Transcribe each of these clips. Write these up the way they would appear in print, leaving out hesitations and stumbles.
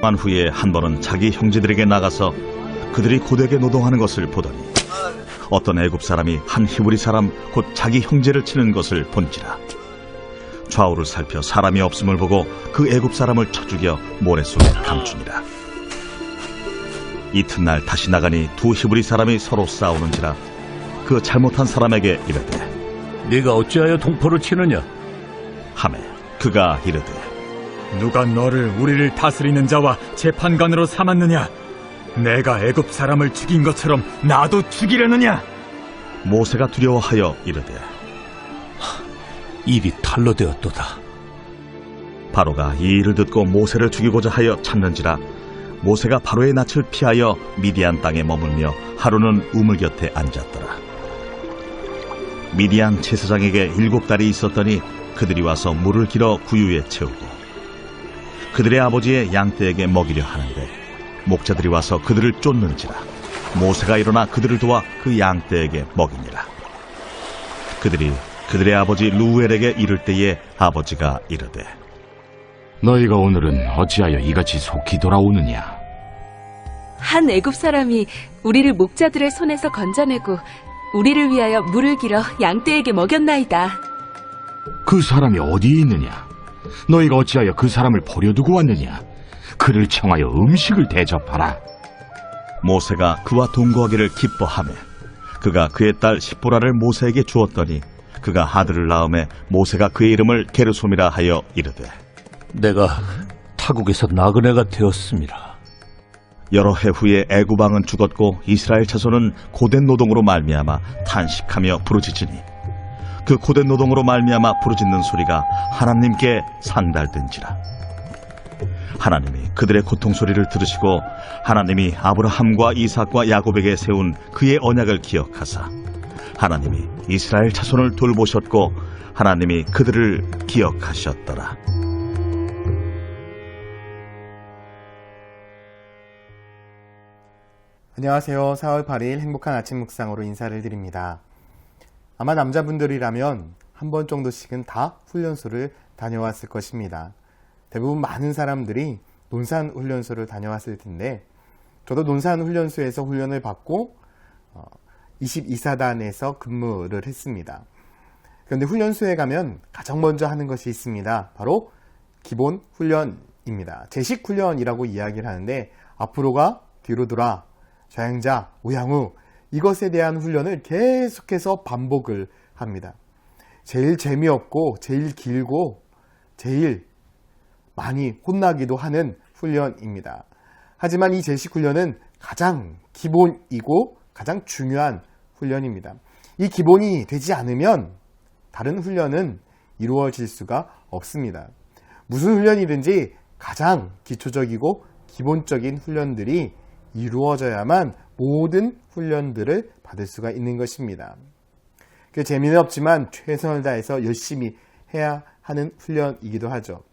한 후에 한 번은 자기 형제들에게 나가서 그들이 고되게 노동하는 것을 보더니 어떤 애굽 사람이 한 히브리 사람 곧 자기 형제를 치는 것을 본지라. 좌우를 살펴 사람이 없음을 보고 그 애굽 사람을 쳐 죽여 모래 속에 감추니라. 이튿날 다시 나가니 두 히브리 사람이 서로 싸우는지라. 그 잘못한 사람에게 이르되 네가 어찌하여 동포를 치느냐? 하매 그가 이르되 누가 너를 우리를 다스리는 자와 재판관으로 삼았느냐? 내가 애굽 사람을 죽인 것처럼 나도 죽이려느냐? 모세가 두려워하여 이르되 일이 탈로 되었도다. 바로가 이 일을 듣고 모세를 죽이고자 하여 찾는지라. 모세가 바로의 낯을 피하여 미디안 땅에 머물며 하루는 우물 곁에 앉았더라. 미디안 제사장에게 7달이 있었더니 그들이 와서 물을 길어 구유에 채우고 그들의 아버지의 양떼에게 먹이려 하는데 목자들이 와서 그들을 쫓는지라. 모세가 일어나 그들을 도와 그 양떼에게 먹이니라. 그들이 그들의 아버지 루엘에게 이를 때에 아버지가 이르되 너희가 오늘은 어찌하여 이같이 속히 돌아오느냐? 한 애굽 사람이 우리를 목자들의 손에서 건져내고 우리를 위하여 물을 길어 양떼에게 먹였나이다. 그 사람이 어디에 있느냐? 너희가 어찌하여 그 사람을 버려두고 왔느냐? 그를 청하여 음식을 대접하라. 모세가 그와 동거하기를 기뻐하며 그가 그의 딸 십보라를 모세에게 주었더니 그가 아들을 낳음에 모세가 그의 이름을 게르솜이라 하여 이르되 내가 타국에서 나그네가 되었습니다. 여러 해 후에 애굽 왕은 죽었고 이스라엘 자손은 고된 노동으로 말미암아 탄식하며 부르짖으니 그 고된 노동으로 말미암아 부르짖는 소리가 하나님께 상달된지라. 하나님이 그들의 고통 소리를 들으시고 하나님이 아브라함과 이삭과 야곱에게 세운 그의 언약을 기억하사 하나님이 이스라엘 자손을 돌보셨고 하나님이 그들을 기억하셨더라. 안녕하세요. 4월 8일 행복한 아침 묵상으로 인사를 드립니다. 아마 남자분들이라면 한 번 정도씩은 다 훈련소를 다녀왔을 것입니다. 대부분 많은 사람들이 논산훈련소를 다녀왔을 텐데 저도 논산훈련소에서 훈련을 받고 22사단에서 근무를 했습니다. 그런데 훈련소에 가면 가장 먼저 하는 것이 있습니다. 바로 기본 훈련입니다. 제식 훈련이라고 이야기를 하는데 앞으로가 뒤로 돌아 좌양자, 우양우 이것에 대한 훈련을 계속해서 반복을 합니다. 제일 재미없고 제일 길고 제일 많이 혼나기도 하는 훈련입니다. 하지만 이 제식 훈련은 가장 기본이고 가장 중요한 훈련입니다. 이 기본이 되지 않으면 다른 훈련은 이루어질 수가 없습니다. 무슨 훈련이든지 가장 기초적이고 기본적인 훈련들이 이루어져야만 모든 훈련들을 받을 수가 있는 것입니다. 재미는 없지만 최선을 다해서 열심히 해야 하는 훈련이기도 하죠.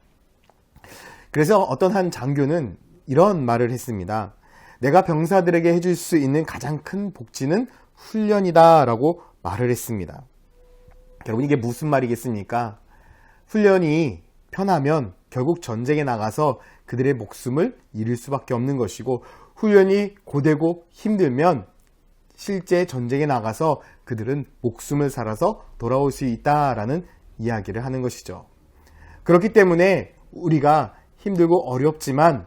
그래서 어떤 한 장교는 이런 말을 했습니다. 내가 병사들에게 해줄 수 있는 가장 큰 복지는 훈련이다 라고 말을 했습니다. 여러분 이게 무슨 말이겠습니까? 훈련이 편하면 결국 전쟁에 나가서 그들의 목숨을 잃을 수밖에 없는 것이고 훈련이 고되고 힘들면 실제 전쟁에 나가서 그들은 목숨을 살아서 돌아올 수 있다라는 이야기를 하는 것이죠. 그렇기 때문에 우리가 힘들고 어렵지만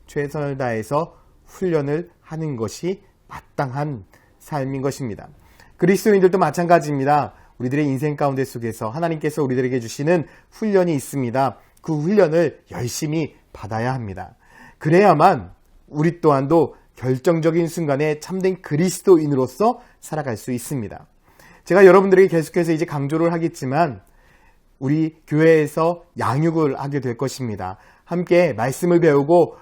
최선을 다해서 훈련을 하는 것이 마땅한 삶인 것입니다. 그리스도인들도 마찬가지입니다. 우리들의 인생 가운데 속에서 하나님께서 우리들에게 주시는 훈련이 있습니다. 그 훈련을 열심히 받아야 합니다. 그래야만 우리 또한도 결정적인 순간에 참된 그리스도인으로서 살아갈 수 있습니다. 제가 여러분들에게 계속해서 이제 강조를 하겠지만 우리 교회에서 양육을 하게 될 것입니다. 함께 말씀을 배우고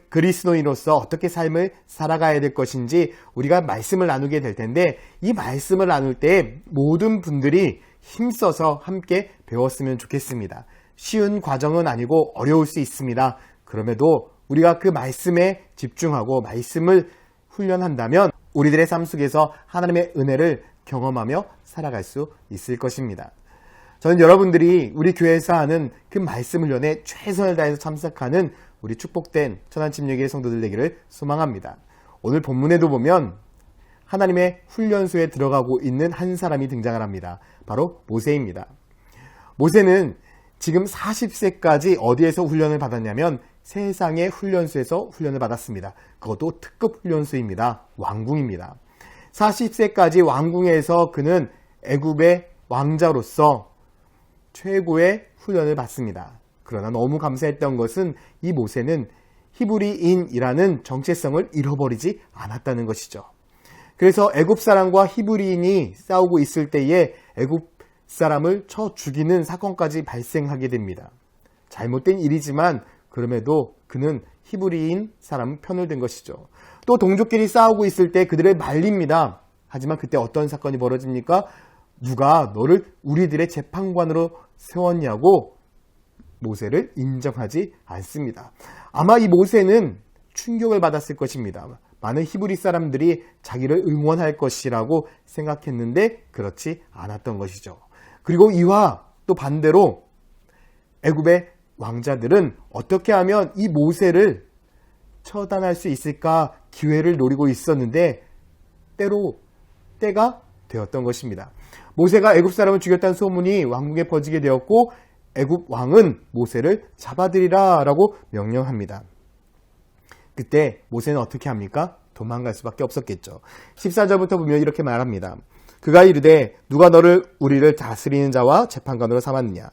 그리스도인으로서 어떻게 삶을 살아가야 될 것인지 우리가 말씀을 나누게 될 텐데 이 말씀을 나눌 때 모든 분들이 힘써서 함께 배웠으면 좋겠습니다. 쉬운 과정은 아니고 어려울 수 있습니다. 그럼에도 우리가 그 말씀에 집중하고 말씀을 훈련한다면 우리들의 삶 속에서 하나님의 은혜를 경험하며 살아갈 수 있을 것입니다. 저는 여러분들이 우리 교회에서 하는 그 말씀 훈련에 최선을 다해서 참석하는 우리 축복된 천안침례교회 성도들 되기를 소망합니다. 오늘 본문에도 보면 하나님의 훈련소에 들어가고 있는 한 사람이 등장을 합니다. 바로 모세입니다. 모세는 지금 40세까지 어디에서 훈련을 받았냐면 세상의 훈련소에서 훈련을 받았습니다. 그것도 특급 훈련소입니다. 왕궁입니다. 40세까지 왕궁에서 그는 애굽의 왕자로서 최고의 훈련을 받습니다. 그러나 너무 감사했던 것은 이 모세는 히브리인이라는 정체성을 잃어버리지 않았다는 것이죠. 그래서 애굽 사람과 히브리인이 싸우고 있을 때에 애굽 사람을 쳐 죽이는 사건까지 발생하게 됩니다. 잘못된 일이지만 그럼에도 그는 히브리인 사람 편을 든 것이죠. 또 동족끼리 싸우고 있을 때 그들을 말립니다. 하지만 그때 어떤 사건이 벌어집니까? 누가 너를 우리들의 재판관으로 세웠냐고 모세를 인정하지 않습니다. 아마 이 모세는 충격을 받았을 것입니다. 많은 히브리 사람들이 자기를 응원할 것이라고 생각했는데 그렇지 않았던 것이죠. 그리고 이와 또 반대로 애굽의 왕자들은 어떻게 하면 이 모세를 처단할 수 있을까 기회를 노리고 있었는데 때가 되었던 것입니다. 모세가 애굽 사람을 죽였다는 소문이 왕궁에 퍼지게 되었고 애굽 왕은 모세를 잡아들이라 라고 명령합니다. 그때 모세는 어떻게 합니까? 도망갈 수밖에 없었겠죠. 14절부터 보면 이렇게 말합니다. 그가 이르되 누가 너를 우리를 다스리는 자와 재판관으로 삼았느냐?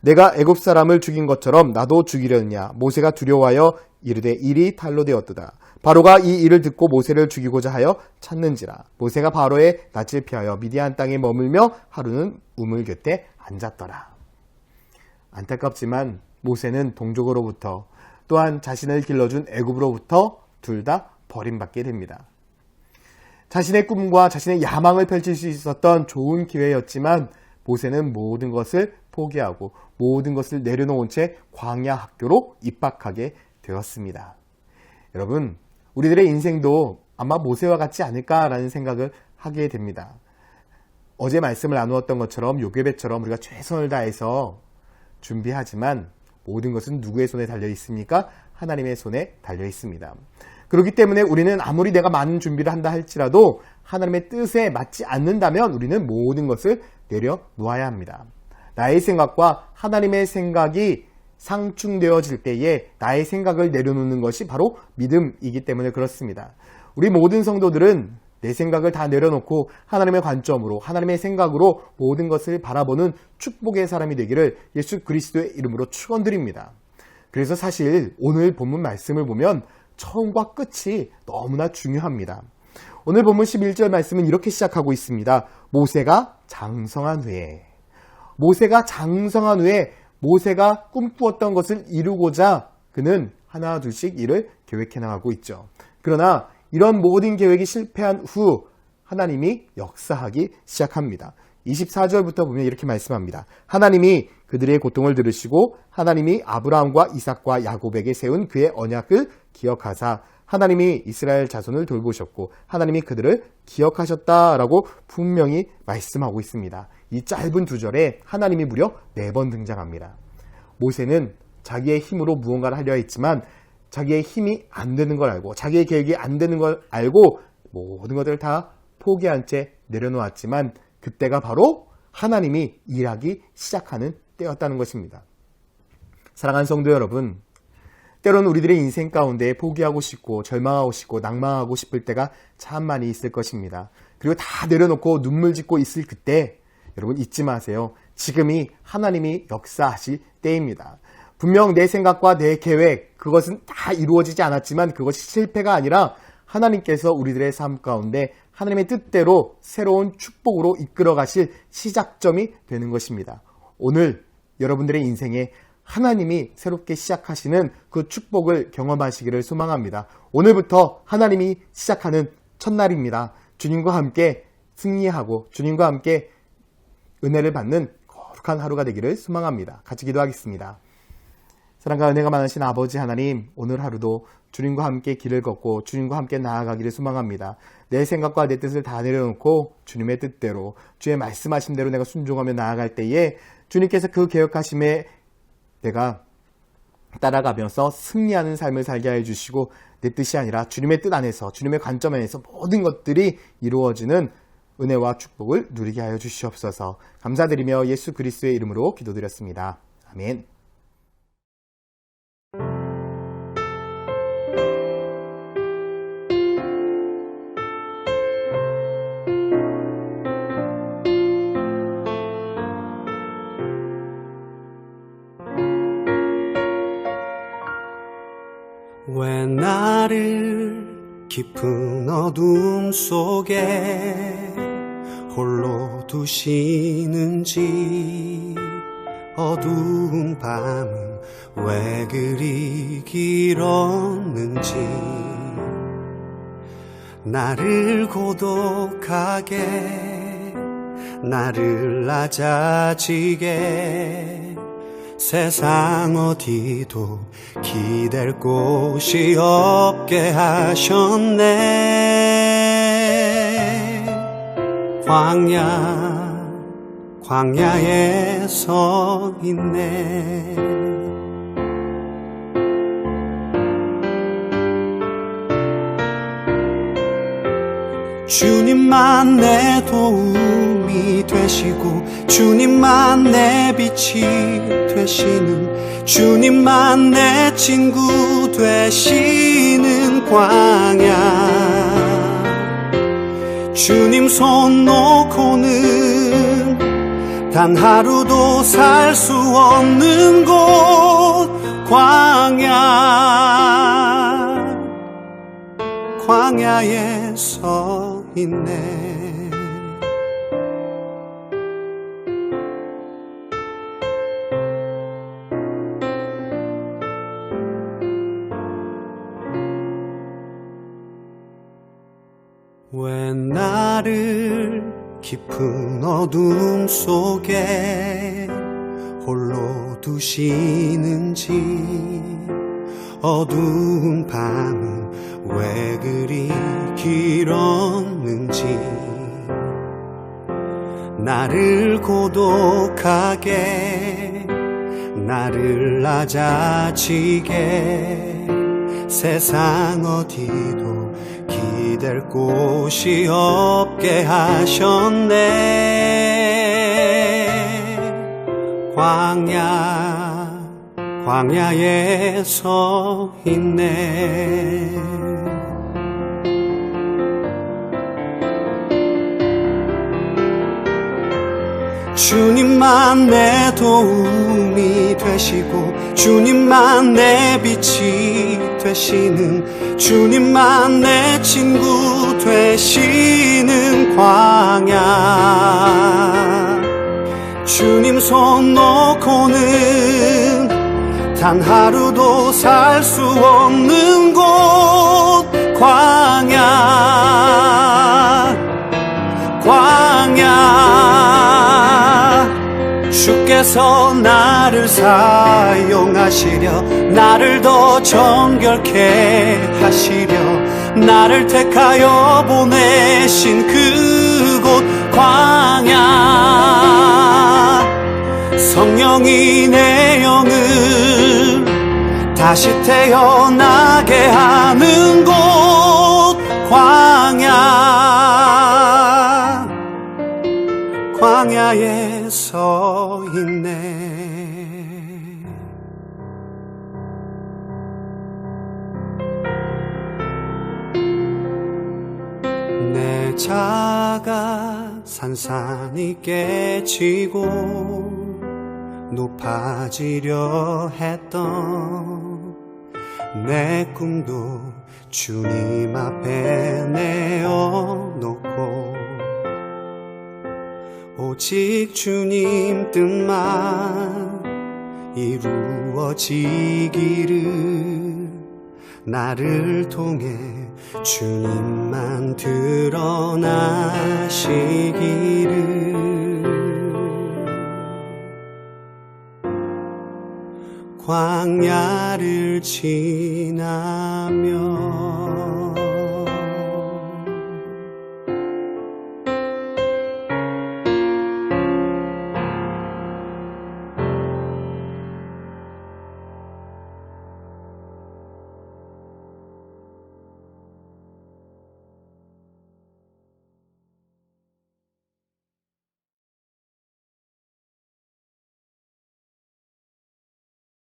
내가 애굽 사람을 죽인 것처럼 나도 죽이려느냐? 모세가 두려워하여 이르되 일이 탈로 되었도다. 바로가 이 일을 듣고 모세를 죽이고자 하여 찾는지라. 모세가 바로의 낯을 피하여 미디안 땅에 머물며 하루는 우물 곁에 앉았더라. 안타깝지만 모세는 동족으로부터 또한 자신을 길러준 애굽으로부터 둘 다 버림받게 됩니다. 자신의 꿈과 자신의 야망을 펼칠 수 있었던 좋은 기회였지만 모세는 모든 것을 포기하고 모든 것을 내려놓은 채 광야 학교로 입학하게 되었습니다. 여러분, 우리들의 인생도 아마 모세와 같지 않을까라는 생각을 하게 됩니다. 어제 말씀을 나누었던 것처럼 요괴배처럼 우리가 최선을 다해서 준비하지만 모든 것은 누구의 손에 달려 있습니까? 하나님의 손에 달려 있습니다. 그렇기 때문에 우리는 아무리 내가 많은 준비를 한다 할지라도 하나님의 뜻에 맞지 않는다면 우리는 모든 것을 내려놓아야 합니다. 나의 생각과 하나님의 생각이 상충되어질 때에 나의 생각을 내려놓는 것이 바로 믿음이기 때문에 그렇습니다. 우리 모든 성도들은 내 생각을 다 내려놓고 하나님의 관점으로 하나님의 생각으로 모든 것을 바라보는 축복의 사람이 되기를 예수 그리스도의 이름으로 축원드립니다. 그래서 사실 오늘 본문 말씀을 보면 처음과 끝이 너무나 중요합니다. 오늘 본문 11절 말씀은 이렇게 시작하고 있습니다. 모세가 장성한 후에 모세가 꿈꾸었던 것을 이루고자 그는 하나 둘씩 일을 계획해 나가고 있죠. 그러나 이런 모든 계획이 실패한 후 하나님이 역사하기 시작합니다. 24절부터 보면 이렇게 말씀합니다. 하나님이 그들의 고통을 들으시고 하나님이 아브라함과 이삭과 야곱에게 세운 그의 언약을 기억하사 하나님이 이스라엘 자손을 돌보셨고 하나님이 그들을 기억하셨다라고 분명히 말씀하고 있습니다. 이 짧은 두 절에 하나님이 무려 4번 등장합니다. 모세는 자기의 힘으로 무언가를 하려 했지만 자기의 힘이 안 되는 걸 알고 자기의 계획이 안 되는 걸 알고 모든 것들을 다 포기한 채 내려놓았지만 그때가 바로 하나님이 일하기 시작하는 때였다는 것입니다. 사랑하는 성도 여러분, 때로는 우리들의 인생 가운데 포기하고 싶고 절망하고 싶고 낭망하고 싶을 때가 참 많이 있을 것입니다. 그리고 다 내려놓고 눈물 짓고 있을 그때 여러분 잊지 마세요. 지금이 하나님이 역사하실 때입니다. 분명 내 생각과 내 계획 그것은 다 이루어지지 않았지만 그것이 실패가 아니라 하나님께서 우리들의 삶 가운데 하나님의 뜻대로 새로운 축복으로 이끌어 가실 시작점이 되는 것입니다. 오늘 여러분들의 인생에 하나님이 새롭게 시작하시는 그 축복을 경험하시기를 소망합니다. 오늘부터 하나님이 시작하는 첫날입니다. 주님과 함께 승리하고 주님과 함께 은혜를 받는 거룩한 하루가 되기를 소망합니다. 같이 기도하겠습니다. 사랑과 은혜가 많으신 아버지 하나님, 오늘 하루도 주님과 함께 길을 걷고 주님과 함께 나아가기를 소망합니다. 내 생각과 내 뜻을 다 내려놓고 주님의 뜻대로 주의 말씀하신 대로 내가 순종하며 나아갈 때에 주님께서 그 계획하심에 내가 따라가면서 승리하는 삶을 살게 해주시고 내 뜻이 아니라 주님의 뜻 안에서 주님의 관점 안에서 모든 것들이 이루어지는 은혜와 축복을 누리게 하여 주시옵소서. 감사드리며 예수 그리스도의 이름으로 기도드렸습니다. 아멘. 왜 나를 깊은 어둠 속에 홀로 두시는지, 어두운 밤은 왜 그리 길었는지, 나를 고독하게, 나를 낮아지게, 세상 어디도 기댈 곳이 없게 하셨네. 광야에 서 있네. 주님만 내 도움이 되시고, 주님만 내 빛이 되시는, 주님만 내 친구 되시는 광야. 주님 손 놓고는 단 하루도 살 수 없는 곳, 광야에 서 있네. 왜 나를 깊은 어둠 속에 홀로 두시는지, 어두운 밤은 왜 그리 길었는지, 나를 고독하게, 나를 낮아지게, 세상 어디도 기댈 곳이 없게 하셨네. 광야에 서 있네. 주님만 내 도움이 되시고, 주님만 내 빛이 되시는, 주님만 내 친구 되시는 광야. 주님 손 놓고는 단 하루도 살 수 없는 곳, 광야. 주께서 나를 사용하시려, 나를 더 정결케 하시려, 나를 택하여 보내신 그곳 광야. 성령이 내 영을 다시 태어나게 하는 곳, 광야에 서 있네. 내 자가 산산이 깨지고 높아지려 했던 내 꿈도 주님 앞에 내어놓고, 오직 주님 뜻만 이루어지기를, 나를 통해 주님만 드러나시기를. 광야를 지나며